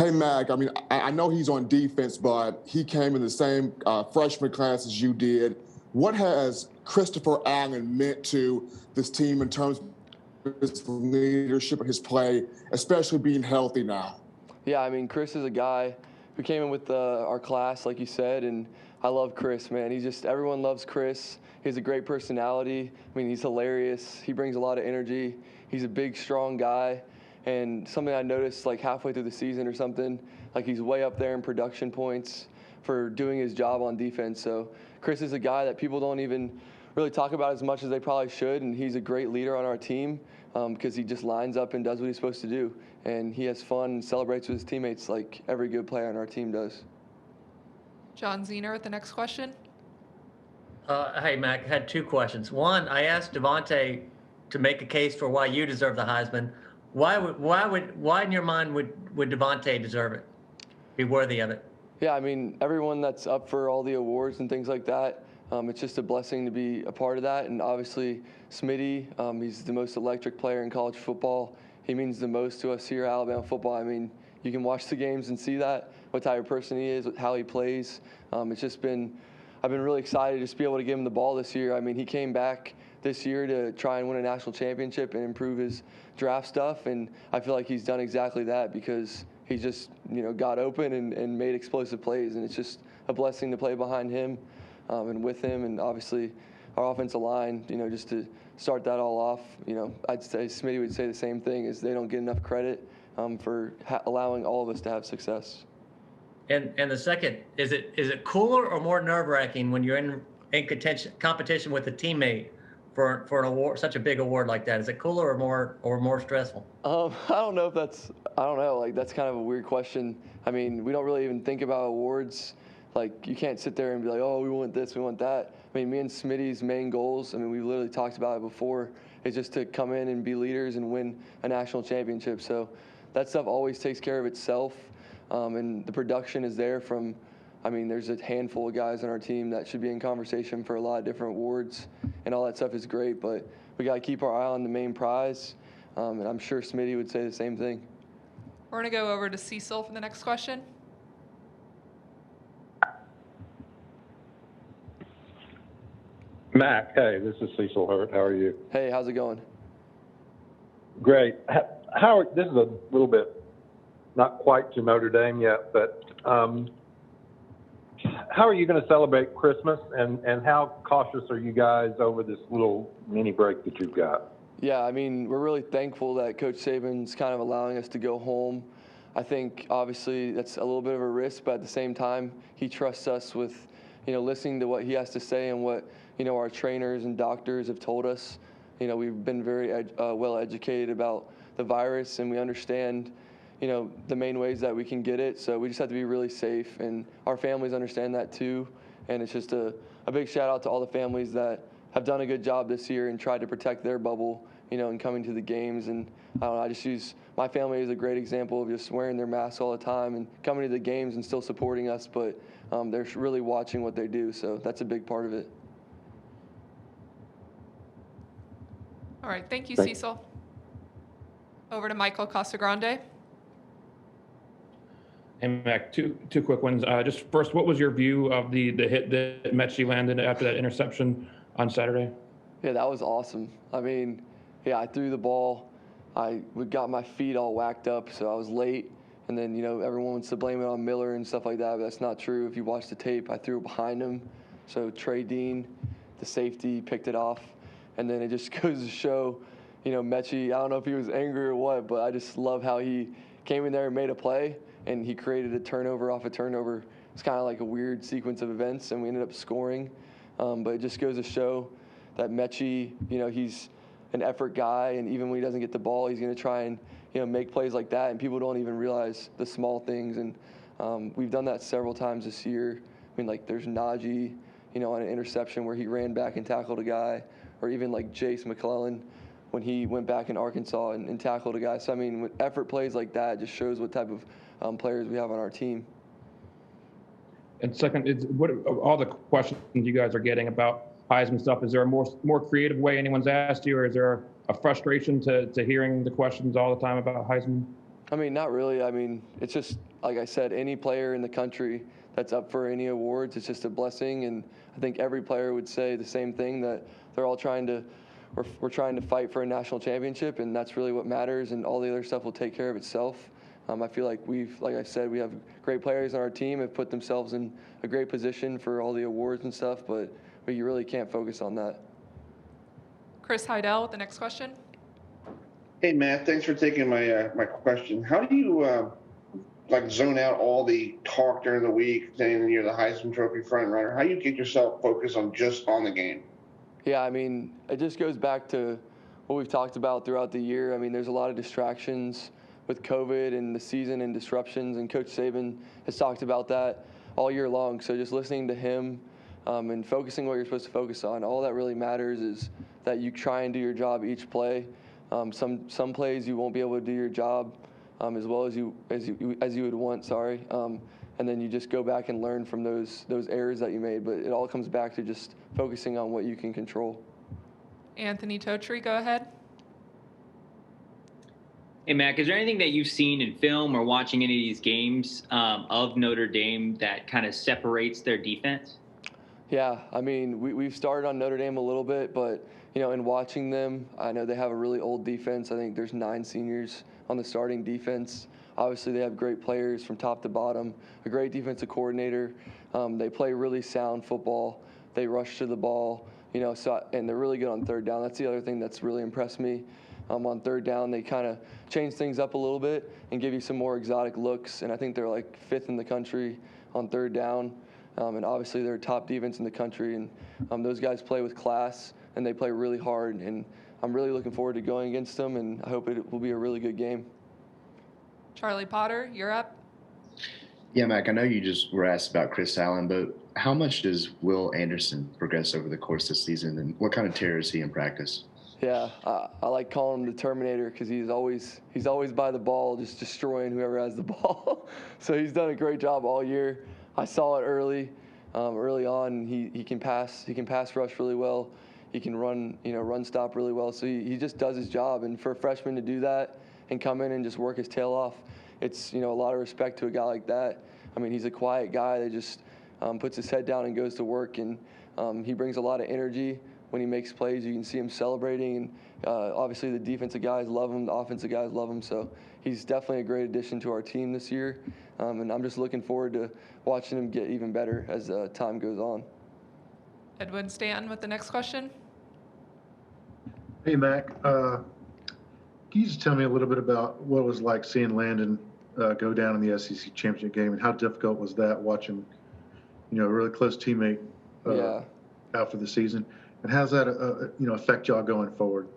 Hey, Mag, I mean, I know he's on defense, but he came in the same freshman class as you did. What has Christopher Allen meant to this team in terms of his leadership and his play, especially being healthy now? Yeah, I mean, Chris is a guy who came in with our class, like you said, and I love Chris, man. Everyone loves Chris. He has a great personality. I mean, he's hilarious. He brings a lot of energy. He's a big, strong guy. And something I noticed like halfway through the season or something, like he's way up there in production points for doing his job on defense. So Chris is a guy that people don't even really talk about as much as they probably should, and he's a great leader on our team because he just lines up and does what he's supposed to do. And he has fun and celebrates with his teammates like every good player on our team does. John Zener with the next question. Hey, Mac, I had two questions. One, I asked DeVonta to make a case for why you deserve the Heisman. Why in your mind would DeVonta deserve it, be worthy of it? Yeah, I mean, everyone that's up for all the awards and things like that, it's just a blessing to be a part of that. And obviously, Smitty, he's the most electric player in college football. He means the most to us here at Alabama football. I mean, you can watch the games and see that, what type of person he is, how he plays. I've been really excited to just be able to give him the ball this year. I mean, he came back this year to try and win a national championship and improve his draft stuff, and I feel like he's done exactly that because he just, got open and made explosive plays, and it's just a blessing to play behind him and with him, and obviously our offensive line, just to start that all off, I'd say Smitty would say the same thing, is they don't get enough credit for allowing all of us to have success. And the second, is it cooler or more nerve-wracking when you're in competition with a teammate for an award, such a big award like that? Is it cooler or more stressful? I don't know. Like, that's kind of a weird question. I mean, we don't really even think about awards. Like, you can't sit there and be like, oh, we want this, we want that. I mean, me and Smitty's main goals, I mean, we literally talked about it before, is just to come in and be leaders and win a national championship. So that stuff always takes care of itself. And the production is there from, I mean, there's a handful of guys on our team that should be in conversation for a lot of different awards, and all that stuff is great, but we got to keep our eye on the main prize, and I'm sure Smitty would say the same thing. We're going to go over to Cecil for the next question. Mac, hey, this is Cecil Hurt. How are you? Hey, how's it going? Great. This is a little bit not quite to Notre Dame yet, but how are you going to celebrate Christmas, and how cautious are you guys over this little mini break that you've got? Yeah, I mean, we're really thankful that Coach Saban's kind of allowing us to go home. I think, obviously, that's a little bit of a risk, but at the same time, he trusts us with, listening to what he has to say and what, our trainers and doctors have told us. We've been very well educated about the virus, and we understand, the main ways that we can get it. So we just have to be really safe, and our families understand that too. And it's just a big shout out to all the families that have done a good job this year and tried to protect their bubble, and coming to the games. And I don't know, I just use my family as a great example of just wearing their masks all the time and coming to the games and still supporting us, but they're really watching what they do. So that's a big part of it. All right, thank you, Cecil. Over to Michael Casagrande. Hey, Mac, two quick ones. Just first, what was your view of the hit that Mechie landed after that interception on Saturday? Yeah, that was awesome. I mean, yeah, I threw the ball. I got my feet all whacked up, so I was late. And then, everyone wants to blame it on Miller and stuff like that, but that's not true. If you watch the tape, I threw it behind him. So Trey Dean, the safety, picked it off. And then it just goes to show, Mechie, I don't know if he was angry or what, but I just love how he came in there and made a play, and he created a turnover off a turnover. It's kind of like a weird sequence of events, and we ended up scoring. But it just goes to show that Mechie, he's an effort guy, and even when he doesn't get the ball, he's going to try and, make plays like that, and people don't even realize the small things. And we've done that several times this year. I mean, like, there's Najee, on an interception where he ran back and tackled a guy, or even like Jace McClellan when he went back in Arkansas and tackled a guy. So, I mean, with effort plays like that, just shows what type of players we have on our team. And second, what all the questions you guys are getting about Heisman stuff, is there a more creative way anyone's asked you, or is there a frustration to hearing the questions all the time about Heisman? I mean, not really. I mean, it's just, like I said, any player in the country that's up for any awards, it's just a blessing. And I think every player would say the same thing, that they're all trying to, we're trying to fight for a national championship, and that's really what matters, and all the other stuff will take care of itself. I feel like like I said, we have great players on our team, have put themselves in a great position for all the awards and stuff, but you really can't focus on that. Chris Heidel with the next question. Hey, Matt, thanks for taking my my question. How do you like zone out all the talk during the week saying you're the Heisman Trophy front runner? How do you get yourself focused on just on the game? Yeah, I mean, it just goes back to what we've talked about throughout the year. I mean, there's a lot of distractions with COVID and the season and disruptions, and Coach Saban has talked about that all year long. So just listening to him and focusing what you're supposed to focus on, all that really matters is that you try and do your job each play. Some plays you won't be able to do your job as well as you would want. Sorry, and then you just go back and learn from those errors that you made. But it all comes back to just focusing on what you can control. Anthony Totri, go ahead. Hey, Mac, is there anything that you've seen in film or watching any of these games of Notre Dame that kind of separates their defense? Yeah, I mean, we've started on Notre Dame a little bit, but, you know, in watching them, I know they have a really old defense. I think there's 9 seniors on the starting defense. Obviously, they have great players from top to bottom, a great defensive coordinator. They play really sound football. They rush to the ball, you know, and they're really good on third down. That's the other thing that's really impressed me. On third down, they kind of change things up a little bit and give you some more exotic looks, and I think they're like 5th in the country on third down. And obviously they're top defense in the country, and those guys play with class and they play really hard, and I'm really looking forward to going against them, and I hope it will be a really good game. Charlie Potter, you're up. Yeah, Mac, I know you just were asked about Chris Allen, but how much does Will Anderson progress over the course of the season, and what kind of terror is he in practice? Yeah, I like calling him the Terminator because he's always by the ball, just destroying whoever has the ball. So he's done a great job all year. I saw it early on. He can pass rush really well. He can run stop really well. So he just does his job. And for a freshman to do that and come in and just work his tail off, it's, you know, a lot of respect to a guy like that. I mean, he's a quiet guy that just puts his head down and goes to work, and he brings a lot of energy. When he makes plays, you can see him celebrating, and obviously the defensive guys love him, the offensive guys love him. So he's definitely a great addition to our team this year, and I'm just looking forward to watching him get even better as time goes on. Edwin Stanton with the next question. Hey, Mac. Can you just tell me a little bit about what it was like seeing Landon go down in the SEC championship game, and how difficult was that watching, you know, a really close teammate after the season? And how's that, affect y'all going forward?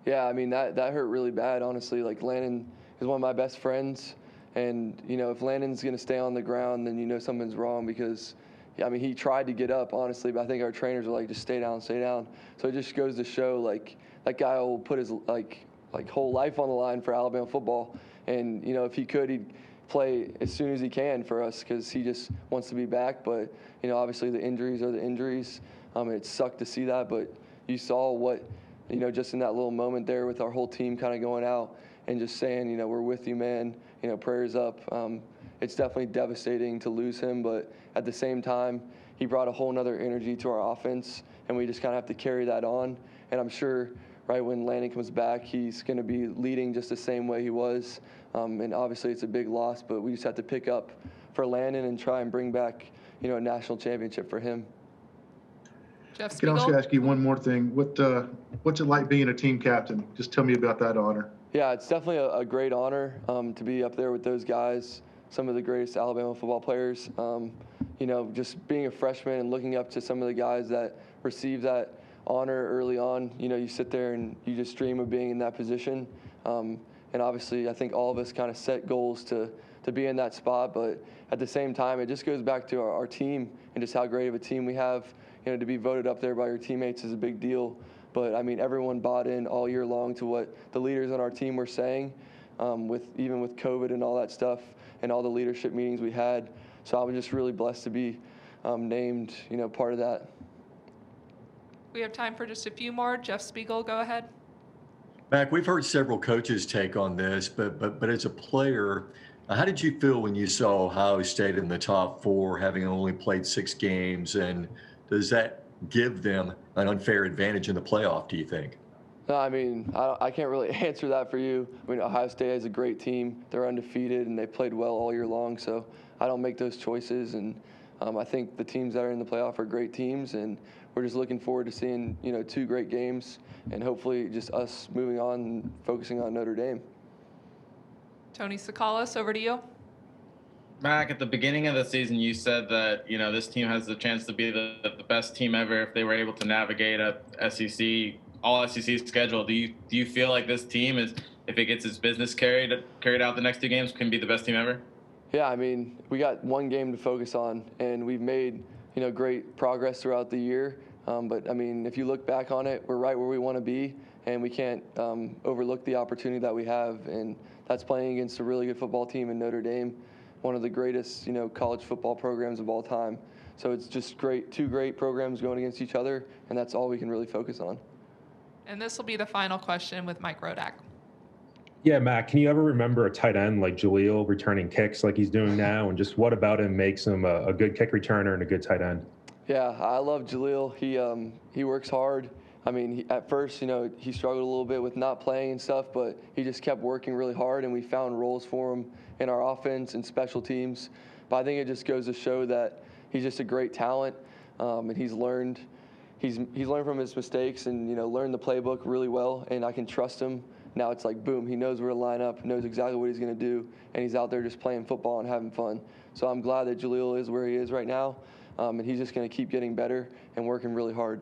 Yeah, I mean, that hurt really bad, honestly. Like, Landon is one of my best friends. And, you know, if Landon's going to stay on the ground, then you know something's wrong because, I mean, he tried to get up, honestly, but I think our trainers were like, just stay down, stay down. So it just goes to show, like, that guy will put his, like whole life on the line for Alabama football. And, you know, if he could, he'd play as soon as he can for us because he just wants to be back. But, you know, obviously the injuries are the injuries. It sucked to see that, but you saw what, you know, just in that little moment there with our whole team kind of going out and just saying, you know, we're with you, man, you know, prayers up. It's definitely devastating to lose him, but at the same time, he brought a whole nother energy to our offense, and we just kind of have to carry that on. And I'm sure, right, when Landon comes back, he's going to be leading just the same way he was. And obviously it's a big loss, but we just have to pick up for Landon and try and bring back, you know, a national championship for him. Jeff I can also ask you one more thing. What's it like being a team captain? Just tell me about that honor. Yeah, it's definitely a great honor to be up there with those guys, some of the greatest Alabama football players. You know, just being a freshman and looking up to some of the guys that received that honor early on. You know, you sit there and you just dream of being in that position. And obviously, I think all of us kind of set goals to be in that spot. But at the same time, it just goes back to our team and just how great of a team we have. You know, to be voted up there by your teammates is a big deal. But, I mean, everyone bought in all year long to what the leaders on our team were saying, even with COVID and all that stuff and all the leadership meetings we had. So I'm just really blessed to be named, you know, part of that. We have time for just a few more. Jeff Spiegel, go ahead. Mac, we've heard several coaches take on this, but as a player, how did you feel when you saw Ohio State in the top four, having only played 6 games, and does that give them an unfair advantage in the playoff, do you think? No, I mean, I can't really answer that for you. I mean, Ohio State is a great team. They're undefeated, and they played well all year long, so I don't make those choices. And I think the teams that are in the playoff are great teams, and we're just looking forward to seeing, 2 great games, and hopefully just us moving on and focusing on Notre Dame. Tony Sakalas, over to you. Mac, at the beginning of the season, you said that this team has the chance to be the best team ever if they were able to navigate a all SEC schedule. Do you feel like this team is, if it gets its business carried out the next 2 games, can be the best team ever? Yeah, I mean, we got 1 game to focus on, and we've made great progress throughout the year. But I mean, if you look back on it, we're right where we want to be, and we can't overlook the opportunity that we have, and that's playing against a really good football team in Notre Dame, one of the greatest college football programs of all time. So it's just great, 2 great programs going against each other, and that's all we can really focus on. And this will be the final question with Mike Rodak. Yeah, Matt, can you ever remember a tight end like Jaleel returning kicks like he's doing now? And just what about him makes him a good kick returner and a good tight end? Yeah, I love Jaleel. He works hard. I mean, at first, he struggled a little bit with not playing and stuff, but he just kept working really hard, and we found roles for him in our offense and special teams. But I think it just goes to show that he's just a great talent, and he's learned from his mistakes and learned the playbook really well, and I can trust him. Now it's like, boom, he knows where to line up, knows exactly what he's going to do, and he's out there just playing football and having fun. So I'm glad that Jaleel is where he is right now, and he's just going to keep getting better and working really hard.